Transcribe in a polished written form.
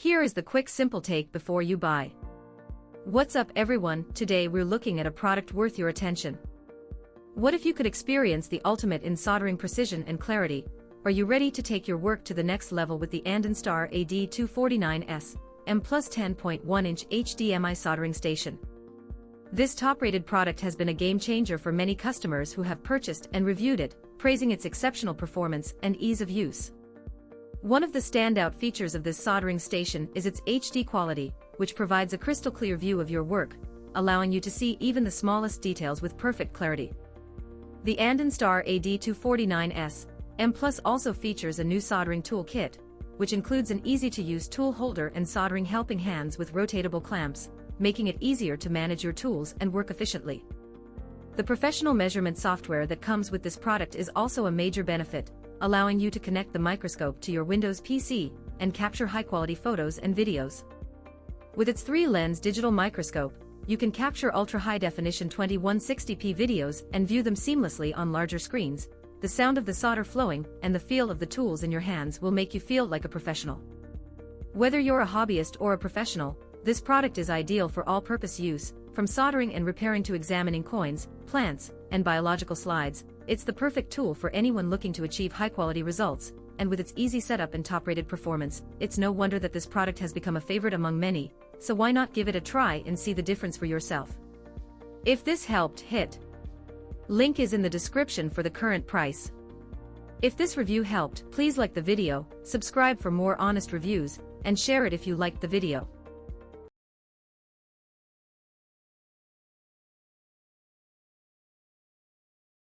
Here is the quick simple take before you buy. What's up everyone, today we're looking at a product worth your attention. What if you could experience the ultimate in soldering precision and clarity? Are you ready to take your work to the next level with the Andonstar AD249S-M plus 10.1-inch HDMI soldering station? This top-rated product has been a game-changer for many customers who have purchased and reviewed it, praising its exceptional performance and ease of use. One of the standout features of this soldering station is its HD quality, which provides a crystal-clear view of your work, allowing you to see even the smallest details with perfect clarity. The Andonstar AD249S-M Plus also features a new soldering tool kit, which includes an easy-to-use tool holder and soldering helping hands with rotatable clamps, making it easier to manage your tools and work efficiently. The professional measurement software that comes with this product is also a major benefit, allowing you to connect the microscope to your Windows PC and capture high-quality photos and videos. With its 3-lens digital microscope, you can capture ultra-high-definition 2160p videos and view them seamlessly on larger screens. The sound of the solder flowing and the feel of the tools in your hands will make you feel like a professional. Whether you're a hobbyist or a professional, this product is ideal for all-purpose use, from soldering and repairing to examining coins, plants, and biological slides. It's the perfect tool for anyone looking to achieve high-quality results, and with its easy setup and top-rated performance, it's no wonder that this product has become a favorite among many, so why not give it a try and see the difference for yourself? If this helped, hit link is in the description for the current price. If this review helped, please like the video, subscribe for more honest reviews, and share it if you liked the video.